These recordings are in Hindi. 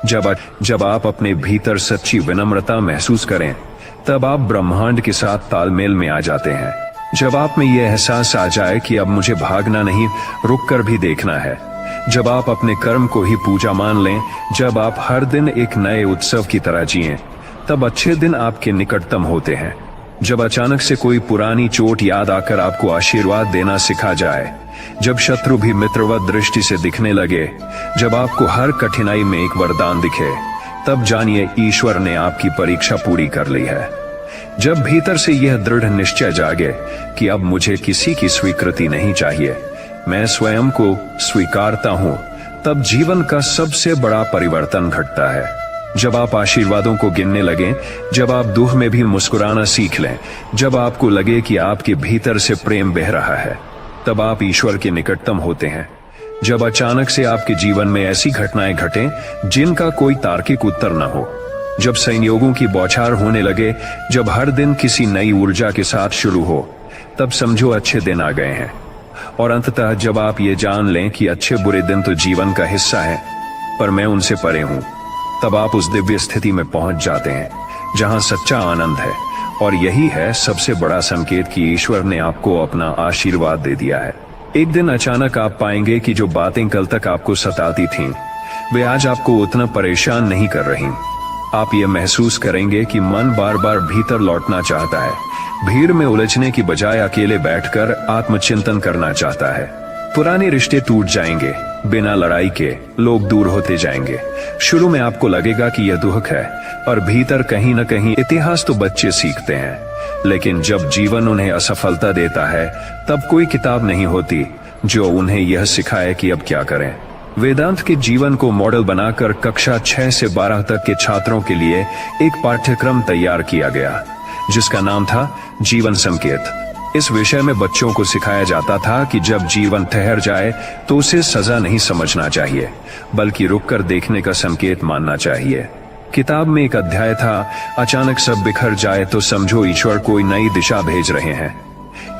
जब आप अपने भीतर सच्ची विनम्रता महसूस करें, तब आप ब्रह्मांड के साथ तालमेल में आ जाते हैं। जब आप में यह एहसास आ जाए कि अब मुझे भागना नहीं, रुककर भी देखना है। जब आप अपने कर्म को ही पूजा मान लें, जब आप हर दिन एक नए उत्सव की तरह जिएं, तब अच्छे दिन आपके निकटतम होते हैं। जब अचानक से कोई पुरानी चोट याद आकर आपको आशीर्वाद देना सिखा जाए, जब शत्रु भी मित्रवत दृष्टि से दिखने लगे, जब आपको हर कठिनाई में एक वरदान दिखे, तब जानिए ईश्वर ने आपकी परीक्षा पूरी कर ली है। जब भीतर से यह दृढ़ निश्चय जागे कि अब मुझे किसी की स्वीकृति नहीं चाहिए, मैं स्वयं को स्वीकारता हूं, तब जीवन का सबसे बड़ा परिवर्तन घटता है। जब आप आशीर्वादों को गिनने लगें, जब आप दुख में भी मुस्कुराना सीख लें, जब आपको लगे कि आपके भीतर से प्रेम बह रहा है, तब आप ईश्वर के निकटतम होते हैं। जब अचानक से आपके जीवन में ऐसी घटनाएं घटें जिनका कोई तार्किक उत्तर न हो, जब संयोगों की बौछार होने लगे, जब हर दिन किसी नई ऊर्जा के साथ शुरू हो, तब समझो अच्छे दिन आ गए हैं। और अंततः जब आप ये जान लें कि अच्छे बुरे दिन तो जीवन का हिस्सा है, पर मैं उनसे परे हूं, तब आप उस दिव्य स्थिति में पहुंच जाते हैं जहां सच्चा आनंद है। और यही है सबसे बड़ा संकेत कि ईश्वर ने आपको अपना आशीर्वाद दे दिया है। एक दिन अचानक आप पाएंगे कि जो बातें कल तक आपको सताती थीं, वे आज आपको उतना परेशान नहीं कर रही। आप ये महसूस करेंगे कि मन बार बार भीतर लौटना चाहता है, भीड़ में उलझने की बजाय अकेले बैठकर आत्मचिंतन करना चाहता है। पुराने रिश्ते टूट जाएंगे, बिना लड़ाई के लोग दूर होते जाएंगे। शुरू में आपको लगेगा कि यह दुख है, और भीतर कहीं न कहीं इतिहास तो बच्चे सीखते हैं, लेकिन जब जीवन उन्हें असफलता देता है, तब कोई किताब नहीं होती जो उन्हें यह सिखाए कि अब क्या करें। वेदांत के जीवन को मॉडल बनाकर कक्षा 6 से 12 तक के छात्रों के लिए एक पाठ्यक्रम तैयार किया गया, जिसका नाम था जीवन संकेत। इस विषय में बच्चों को सिखाया जाता था कि जब जीवन ठहर जाए तो उसे सजा नहीं समझना चाहिए, बल्कि रुककर देखने का संकेत मानना चाहिए। किताब में एक अध्याय था, अचानक सब बिखर जाए तो समझो ईश्वर कोई नई दिशा भेज रहे हैं।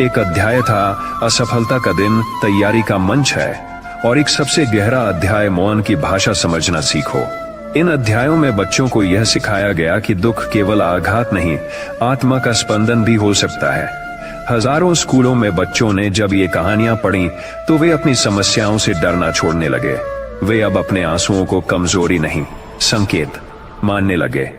एक अध्याय था, असफलता का दिन तैयारी का मंच है। और एक सबसे गहरा अध्याय, मौन की भाषा समझना सीखो। इन अध्यायों में बच्चों को यह सिखाया गया कि दुख केवल आघात नहीं, आत्मा का स्पंदन भी हो सकता है। हजारों स्कूलों में बच्चों ने जब ये कहानियां पढ़ी तो वे अपनी समस्याओं से डरना छोड़ने लगे। वे अब अपने आंसुओं को कमजोरी नहीं, संकेत मानने लगे।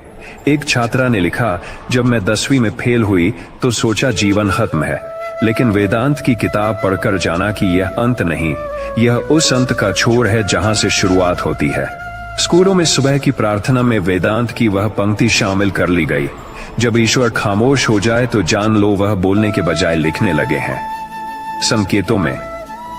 एक छात्रा ने लिखा, जब मैं 10वीं में फेल हुई तो सोचा जीवन खत्म है, लेकिन वेदांत की किताब पढ़कर जाना कि यह अंत नहीं, यह उस अंत का छोर है जहां से शुरुआत होती है। स्कूलों में सुबह की प्रार्थना में वेदांत की वह पंक्ति शामिल कर ली गई, जब ईश्वर खामोश हो जाए तो जान लो वह बोलने के बजाय लिखने लगे हैं, संकेतों में।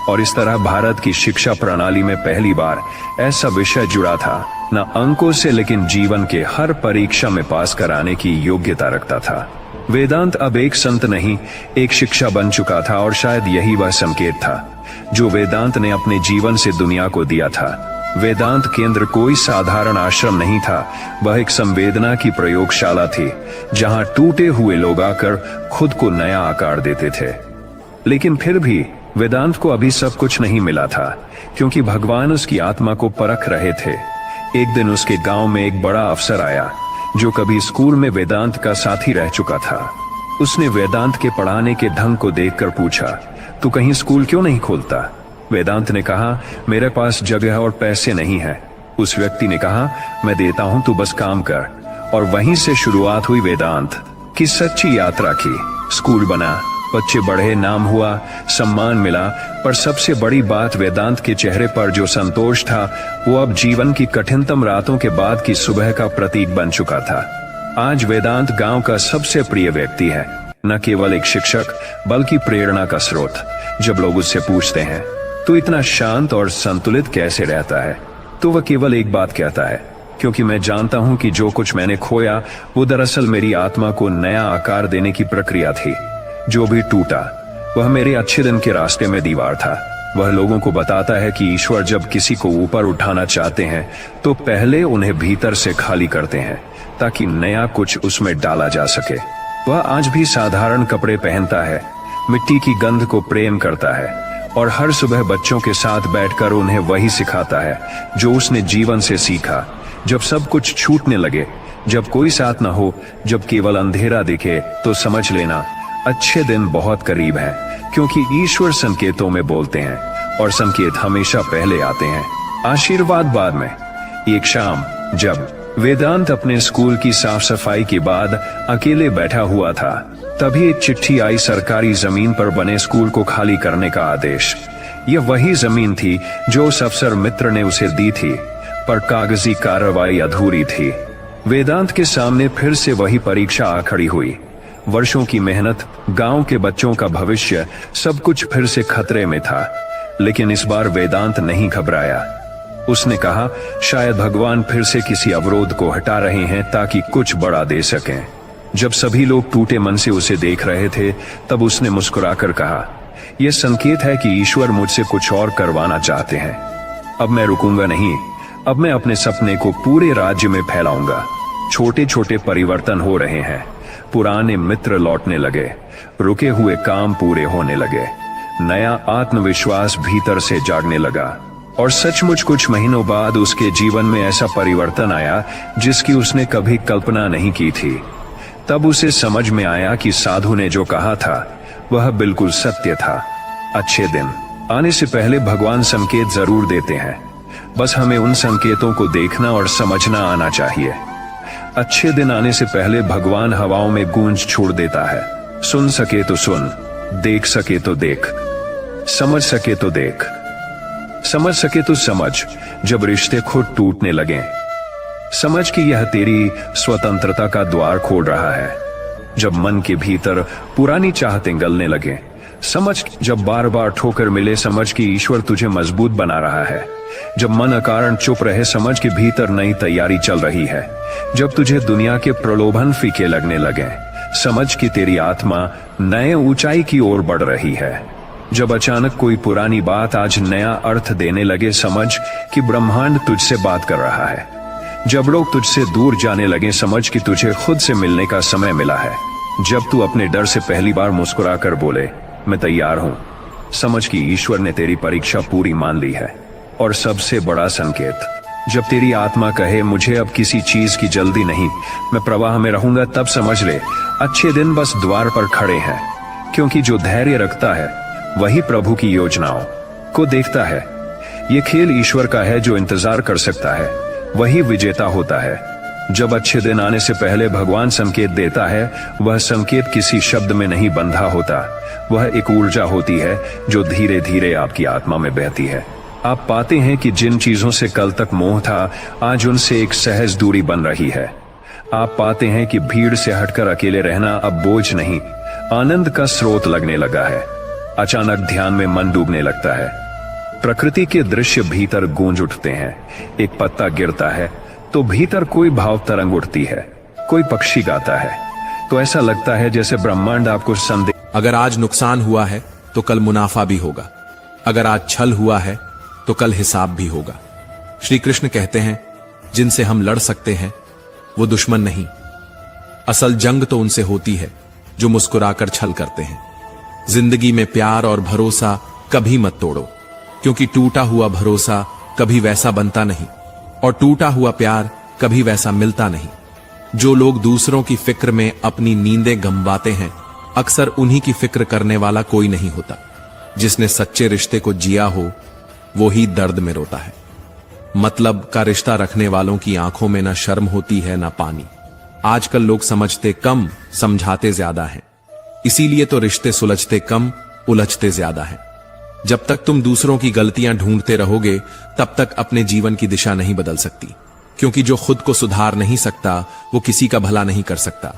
और इस तरह भारत की शिक्षा प्रणाली में पहली बार ऐसा विषय जुड़ा था, न अंकों से लेकिन जीवन के हर परीक्षा में पास कराने की योग्यता रखता था। वेदांत अब एक संत नहीं, एक शिक्षा बन चुका था, और शायद यही वह संकेत था जो वेदांत ने अपने जीवन से दुनिया को दिया था। वेदांत केंद्र कोई साधारण आश्रम नहीं था, वह एक संवेदना की प्रयोगशाला थी, जहां टूटे हुए लोग आकर खुद को नया आकार देते थे। लेकिन फिर भी वेदांत को अभी सब कुछ नहीं मिला था, क्योंकि भगवान उसकी आत्मा को परख रहे थे। एक दिन उसके गांव में एक बड़ा अफसर आया, जो कभी स्कूल में वेदांत का साथी रह चुका था। उसने वेदांत के पढ़ाने के ढंग को देखकर पूछा, तू कहीं स्कूल क्यों नहीं खोलता? वेदांत ने कहा, मेरे पास जगह और पैसे नहीं है। उस व्यक्ति ने कहा, मैं देता हूं, तू बस काम कर। और वहीं से शुरुआत हुई वेदांत की सच्ची यात्रा की। स्कूल बना, बच्चे बढ़े, नाम हुआ, सम्मान मिला, पर सबसे बड़ी बात, वेदांत के चेहरे पर जो संतोष था, वो अब जीवन की कठिनतम रातों के बाद की सुबह का प्रतीक बन चुका था। आज वेदांत गांव का सबसे प्रिय व्यक्ति है, न केवल एक शिक्षक बल्कि प्रेरणा का स्रोत। जब लोग उससे पूछते हैं, तू इतना शांत और संतुलित कैसे रहता है, तो वह केवल एक बात कहता है, क्योंकि मैं जानता हूं कि जो कुछ मैंने खोया वो दरअसल मेरी आत्मा को नया आकार देने की प्रक्रिया थी। जो भी टूटा वह मेरे अच्छे दिन के रास्ते में दीवार था। वह लोगों को बताता है कि ईश्वर जब किसी को ऊपर उठाना चाहते हैं तो पहले उन्हें भीतर से खाली करते हैं, ताकि नया कुछ उसमें डाला जा सके। वह आज भी साधारण कपड़े पहनता है, मिट्टी की गंध को प्रेम करता है, और हर सुबह बच्चों के साथ बैठकर उन्हें वही सिखाता है जो उसने जीवन से सीखा, जब सब कुछ छूटने लगे, जब कोई साथ न हो, जब केवल अंधेरा दिखे, तो समझ लेना अच्छे दिन बहुत करीब हैं, क्योंकि ईश्वर संकेतों में बोलते हैं और संकेत हमेशा पहले आते हैं, आशीर्वाद बाद में। एक शाम जब वेदांत अपने स्कूल की साफ सफाई के बाद अकेले बैठा हुआ था, तभी एक चिट्ठी आई, सरकारी जमीन पर बने स्कूल को खाली करने का आदेश। यह वही जमीन थी जो उस अफसर मित्र ने उसे दी थी, पर कागजी कार्रवाई अधूरी थी। वेदांत के सामने फिर से वही परीक्षा आ खड़ी हुई। वर्षों की मेहनत, गांव के बच्चों का भविष्य, सब कुछ फिर से खतरे में था। लेकिन इस बार वेदांत नहीं घबराया। उसने कहा, शायद भगवान फिर से किसी अवरोध को हटा रहे हैं ताकि कुछ बड़ा दे सकें। जब सभी लोग टूटे मन से उसे देख रहे थे, तब उसने मुस्कुराकर कहा, यह संकेत है कि ईश्वर मुझसे कुछ और करवाना चाहते हैं। अब मैं रुकूंगा नहीं, अब मैं अपने सपने को पूरे राज्य में फैलाऊंगा। छोटे छोटे परिवर्तन हो रहे हैं, पुराने मित्र लौटने लगे, रुके हुए काम पूरे होने लगे, नया आत्मविश्वास भीतर से जागने लगा। और सचमुच कुछ महीनों बाद उसके जीवन में ऐसा परिवर्तन आया जिसकी उसने कभी कल्पना नहीं की थी। तब उसे समझ में आया कि साधु ने जो कहा था वह बिल्कुल सत्य था। अच्छे दिन आने से पहले भगवान संकेत जरूर देते हैं, बस हमें उन संकेतों को देखना और समझना आना चाहिए। अच्छे दिन आने से पहले भगवान हवाओं में गूंज छोड़ देता है। सुन सके तो सुन, देख सके तो देख, समझ सके तो देख, समझ सके तो समझ। जब रिश्ते खुद टूटने लगे, समझ कि यह तेरी स्वतंत्रता का द्वार खोल रहा है। जब मन के भीतर पुरानी चाहतें गलने लगे, समझ। जब बार बार ठोकर मिले, समझ कि ईश्वर तुझे मजबूत बना रहा है। जब मन अकारण चुप रहे, समझ के भीतर नई तैयारी चल रही है। जब तुझे दुनिया के प्रलोभन फीके लगने लगे, समझ कि तेरी आत्मा नए ऊंचाई की ओर बढ़ रही है। जब अचानक कोई पुरानी बात आज नया अर्थ देने लगे, समझ कि ब्रह्मांड तुझसे बात कर रहा है। जब लोग तुझसे दूर जाने लगे, समझ कि तुझे खुद से मिलने का समय मिला है। जब तू अपने डर से पहली बार मुस्कुराकर बोले, मैं तैयार हूं, समझ कि ईश्वर ने तेरी परीक्षा पूरी मान ली है। और सबसे बड़ा संकेत, जब तेरी आत्मा कहे, मुझे अब किसी चीज की जल्दी नहीं, मैं प्रवाह में रहूंगा, तब समझ ले अच्छे दिन बस द्वार पर खड़े हैं। क्योंकि जो धैर्य रखता है वही प्रभु की योजनाओं को देखता है। ये खेल ईश्वर का है, जो इंतजार कर सकता है वही विजेता होता है। जब अच्छे दिन आने से पहले भगवान संकेत देता है, वह संकेत किसी शब्द में नहीं बंधा होता, वह एक ऊर्जा होती है जो धीरे धीरे आपकी आत्मा में बहती है। आप पाते हैं कि जिन चीजों से कल तक मोह था, आज उनसे एक सहज दूरी बन रही है। आप पाते हैं कि भीड़ से हटकर अकेले रहना अब बोझ नहीं, आनंद का स्रोत लगने लगा है। अचानक ध्यान में मन डूबने लगता है। प्रकृति के दृश्य भीतर गूंज उठते हैं। एक पत्ता गिरता है तो भीतर कोई भाव तरंग उठती है, कोई पक्षी गाता है, तो ऐसा लगता है जैसे ब्रह्मांड आपको संदेश। अगर आज नुकसान हुआ है तो कल मुनाफा भी होगा, अगर आज छल हुआ है तो कल हिसाब भी होगा। श्री कृष्ण कहते हैं, जिनसे हम लड़ सकते हैं वो दुश्मन नहीं, असल जंग तो उनसे होती है जो मुस्कुराकर छल करते हैं। जिंदगी में प्यार और भरोसा कभी मत तोड़ो, क्योंकि टूटा हुआ भरोसा कभी वैसा बनता नहीं और टूटा हुआ प्यार कभी वैसा मिलता नहीं। जो लोग दूसरों की फिक्र में अपनी नींदें गंवाते हैं, अक्सर उन्हीं की फिक्र करने वाला कोई नहीं होता। जिसने सच्चे रिश्ते को जिया हो वो ही दर्द में रोता है। मतलब का रिश्ता रखने वालों की आंखों में ना शर्म होती है ना पानी। आजकल लोग समझते कम, समझाते ज्यादा हैं। इसीलिए तो रिश्ते सुलझते कम, उलझते ज्यादा हैं। जब तक तुम दूसरों की गलतियां ढूंढते रहोगे, तब तक अपने जीवन की दिशा नहीं बदल सकती, क्योंकि जो खुद को सुधार नहीं सकता वो किसी का भला नहीं कर सकता।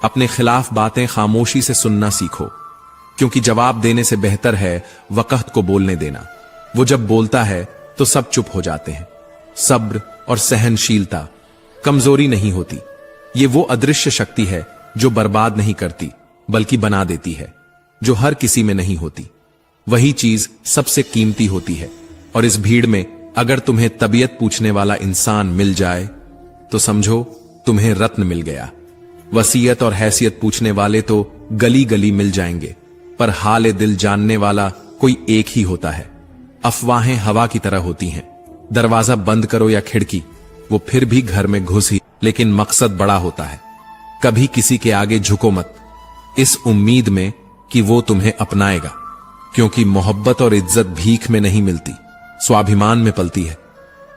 अपने खिलाफ बातें खामोशी से सुनना सीखो, क्योंकि जवाब देने से बेहतर है वक़्त को बोलने देना। वो जब बोलता है तो सब चुप हो जाते हैं। सब्र और सहनशीलता कमजोरी नहीं होती, ये वो अदृश्य शक्ति है जो बर्बाद नहीं करती बल्कि बना देती है, जो हर किसी में नहीं होती। वही चीज सबसे कीमती होती है। और इस भीड़ में अगर तुम्हें तबीयत पूछने वाला इंसान मिल जाए तो समझो तुम्हें रत्न मिल गया। वसीयत और हैसियत पूछने वाले तो गली गली मिल जाएंगे, पर हाल दिल जानने वाला कोई एक ही होता है। अफवाहें हवा की तरह होती हैं। दरवाजा बंद करो या खिड़की, वो फिर भी घर में घुस ही, लेकिन मकसद बड़ा होता है। कभी किसी के आगे झुको मत, इस उम्मीद में कि वो तुम्हें अपनाएगा, क्योंकि मोहब्बत और इज्जत भीख में नहीं मिलती, स्वाभिमान में पलती है।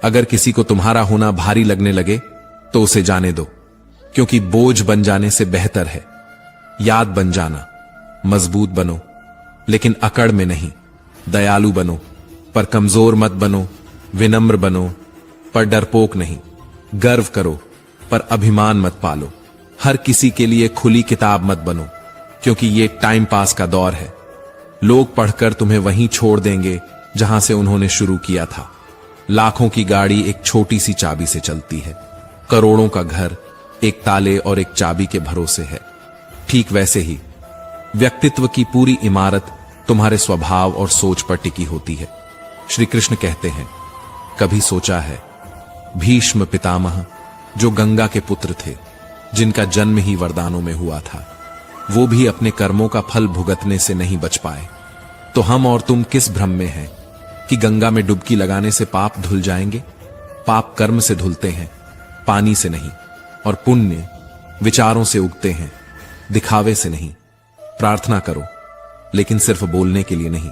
अगर किसी को तुम्हारा होना भारी लगने लगे तो उसे जाने दो, क्योंकि बोझ बन जाने से बेहतर है याद बन जाना। मजबूत बनो, लेकिन अकड़ में नहीं। दयालु बनो, पर कमजोर मत बनो। विनम्र बनो, पर डरपोक नहीं। गर्व करो, पर अभिमान मत पालो। हर किसी के लिए खुली किताब मत बनो, क्योंकि ये टाइम पास का दौर है। लोग पढ़कर तुम्हें वहीं छोड़ देंगे जहां से उन्होंने शुरू किया था। लाखों की गाड़ी एक छोटी सी चाबी से चलती है। करोड़ों का घर एक ताले और एक चाबी के भरोसे है। ठीक वैसे ही व्यक्तित्व की पूरी इमारत तुम्हारे स्वभाव और सोच पर टिकी होती है। श्री कृष्ण कहते हैं, कभी सोचा है भीष्म पितामह, जो गंगा के पुत्र थे, जिनका जन्म ही वरदानों में हुआ था, वो भी अपने कर्मों का फल भुगतने से नहीं बच पाए। तो हम और तुम किस भ्रम में हैं कि गंगा में डुबकी लगाने से पाप धुल जाएंगे? पाप कर्म से धुलते हैं, पानी से नहीं। और पुण्य विचारों से उगते हैं, दिखावे से नहीं। प्रार्थना करो, लेकिन सिर्फ बोलने के लिए नहीं।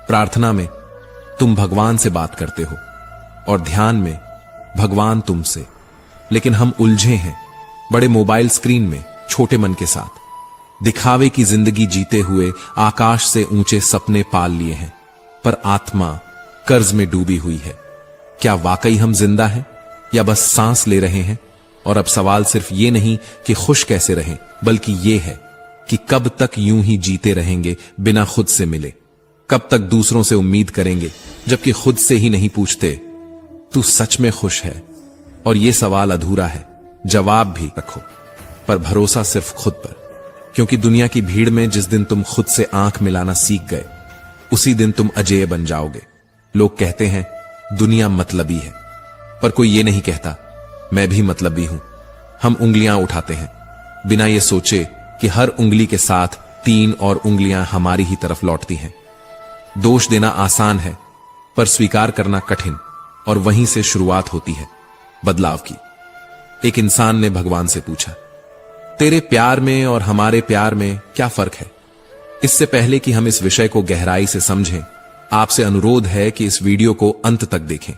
प्रार्थना में तुम भगवान से बात करते हो, और ध्यान में भगवान तुमसे। लेकिन हम उलझे हैं बड़े मोबाइल स्क्रीन में, छोटे मन के साथ। दिखावे की जिंदगी जीते हुए आकाश से ऊंचे सपने पाल लिए हैं, पर आत्मा कर्ज में डूबी हुई है। क्या वाकई हम जिंदा हैं, या बस सांस ले रहे हैं? और अब सवाल सिर्फ ये नहीं कि खुश कैसे रहें, बल्कि ये है कि कब तक यूं ही जीते रहेंगे बिना खुद से मिले? कब तक दूसरों से उम्मीद करेंगे, जबकि खुद से ही नहीं पूछते, तू सच में खुश है? और ये सवाल अधूरा है, जवाब भी रखो, पर भरोसा सिर्फ खुद पर। क्योंकि दुनिया की भीड़ में जिस दिन तुम खुद से आंख मिलाना सीख गए, उसी दिन तुम अजेय बन जाओगे। लोग कहते हैं दुनिया मतलबी है, पर कोई ये नहीं कहता मैं भी मतलबी हूं। हम उंगलियां उठाते हैं बिना ये सोचे कि हर उंगली के साथ 3 और उंगलियां हमारी ही तरफ लौटती हैं। दोष देना आसान है, पर स्वीकार करना कठिन, और वहीं से शुरुआत होती है बदलाव की। एक इंसान ने भगवान से पूछा, तेरे प्यार में और हमारे प्यार में क्या फर्क है? इससे पहले कि हम इस विषय को गहराई से समझें, आपसे अनुरोध है कि इस वीडियो को अंत तक देखें।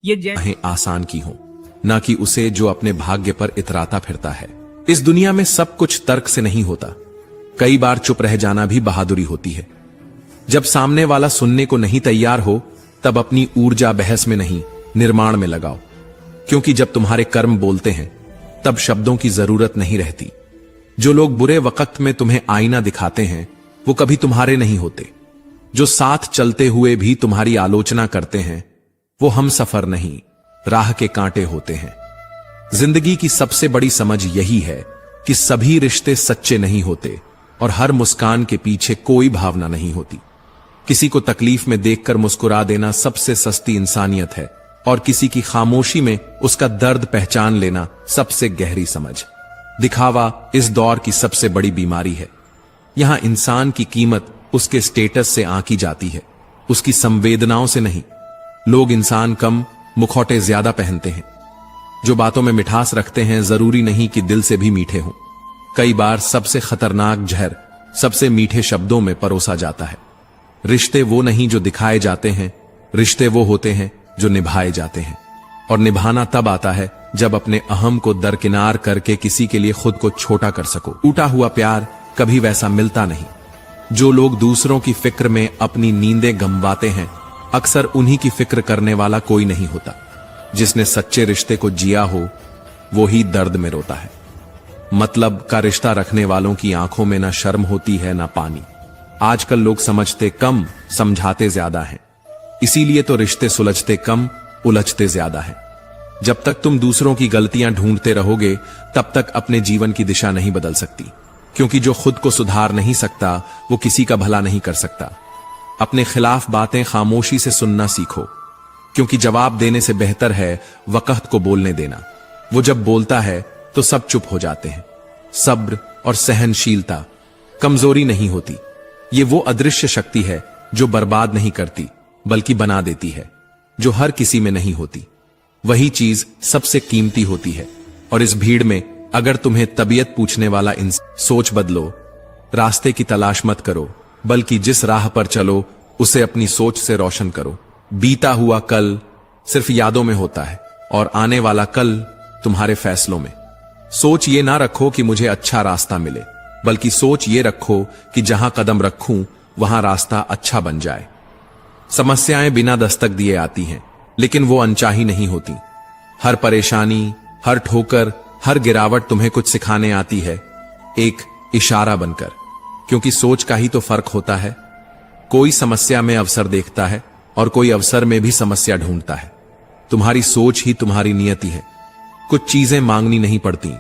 ये चाहे आसान की हो, ना कि उसे जो अपने भाग्य पर इतराता फिरता है। इस दुनिया में सब कुछ तर्क से नहीं होता। कई बार चुप रह जाना भी बहादुरी होती है। जब सामने वाला सुनने को नहीं तैयार हो, तब अपनी ऊर्जा बहस में नहीं, निर्माण में लगाओ। क्योंकि जब तुम्हारे कर्म बोलते हैं, तब शब्दों की जरूरत नहीं रहती। जो लोग बुरे वक्त में तुम्हें आईना दिखाते हैं, वो कभी तुम्हारे नहीं होते। जो साथ चलते हुए भी तुम्हारी आलोचना करते हैं, वो हम सफर नहीं, राह के कांटे होते हैं। जिंदगी की सबसे बड़ी समझ यही है कि सभी रिश्ते सच्चे नहीं होते, और हर मुस्कान के पीछे कोई भावना नहीं होती। किसी को तकलीफ में देखकर मुस्कुरा देना सबसे सस्ती इंसानियत है, और किसी की खामोशी में उसका दर्द पहचान लेना सबसे गहरी समझ। दिखावा इस दौर की सबसे बड़ी बीमारी है। यहां इंसान की कीमत उसके स्टेटस से आंकी जाती है, उसकी संवेदनाओं से नहीं। लोग इंसान कम, मुखौटे ज्यादा पहनते हैं। जो बातों में मिठास रखते हैं, जरूरी नहीं कि दिल से भी मीठे हों। कई बार सबसे खतरनाक जहर सबसे मीठे शब्दों में परोसा जाता है। रिश्ते वो नहीं जो दिखाए जाते हैं, रिश्ते वो होते हैं जो निभाए जाते हैं। और निभाना तब आता है जब अपने अहम को दरकिनार करके किसी के लिए खुद को छोटा कर सको। टूटा हुआ प्यार कभी वैसा मिलता नहीं। जो लोग दूसरों की फिक्र में अपनी नींदें गंवाते हैं, अक्सर उन्हीं की फिक्र करने वाला कोई नहीं होता। जिसने सच्चे रिश्ते को जिया हो, वो ही दर्द में रोता है। मतलब का रिश्ता रखने वालों की आंखों में ना शर्म होती है ना पानी। आजकल लोग समझते कम, समझाते ज्यादा हैं। इसीलिए तो रिश्ते सुलझते कम, उलझते ज्यादा हैं। जब तक तुम दूसरों की गलतियां ढूंढते रहोगे, तब तक अपने जीवन की दिशा नहीं बदल सकती। क्योंकि जो खुद को सुधार नहीं सकता, वो किसी का भला नहीं कर सकता। अपने खिलाफ बातें खामोशी से सुनना सीखो, क्योंकि जवाब देने से बेहतर है वक़्त को बोलने देना। वो जब बोलता है तो सब चुप हो जाते हैं। सब्र और सहनशीलता कमजोरी नहीं होती, ये वो अदृश्य शक्ति है जो बर्बाद नहीं करती बल्कि बना देती है, जो हर किसी में नहीं होती। वही चीज सबसे कीमती होती है। और इस भीड़ में अगर तुम्हें तबीयत पूछने वाला सोच बदलो, रास्ते की तलाश मत करो, बल्कि जिस राह पर चलो उसे अपनी सोच से रोशन करो। बीता हुआ कल सिर्फ यादों में होता है और आने वाला कल तुम्हारे फैसलों में। सोच ये ना रखो कि मुझे अच्छा रास्ता मिले, बल्कि सोच ये रखो कि जहां कदम रखूं वहां रास्ता अच्छा बन जाए। समस्याएं बिना दस्तक दिए आती हैं, लेकिन वो अनचाही नहीं होती। हर परेशानी, हर ठोकर, हर गिरावट तुम्हें कुछ सिखाने आती है, एक इशारा बनकर। क्योंकि सोच का ही तो फर्क होता है। कोई समस्या में अवसर देखता है और कोई अवसर में भी समस्या ढूंढता है। तुम्हारी सोच ही तुम्हारी नियति है। कुछ चीजें मांगनी नहीं पड़ती,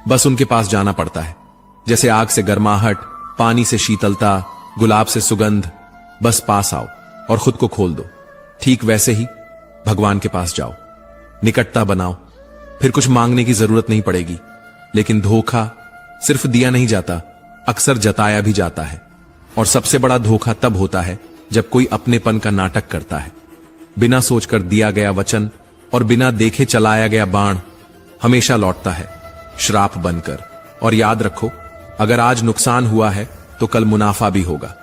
बस उनके पास जाना पड़ता है। जैसे आग से गर्माहट, पानी से शीतलता, गुलाब से सुगंध। बस पास आओ और खुद को खोल दो। ठीक वैसे ही भगवान के पास जाओ, निकटता बनाओ, फिर कुछ मांगने की जरूरत नहीं पड़ेगी। लेकिन धोखा सिर्फ दिया नहीं जाता, अक्सर जताया भी जाता है। और सबसे बड़ा धोखा तब होता है जब कोई अपनेपन का नाटक करता है। बिना सोचकर दिया गया वचन और बिना देखे चलाया गया बाण हमेशा लौटता है, श्राप बनकर। और याद रखो, अगर आज नुकसान हुआ है तो कल मुनाफा भी होगा।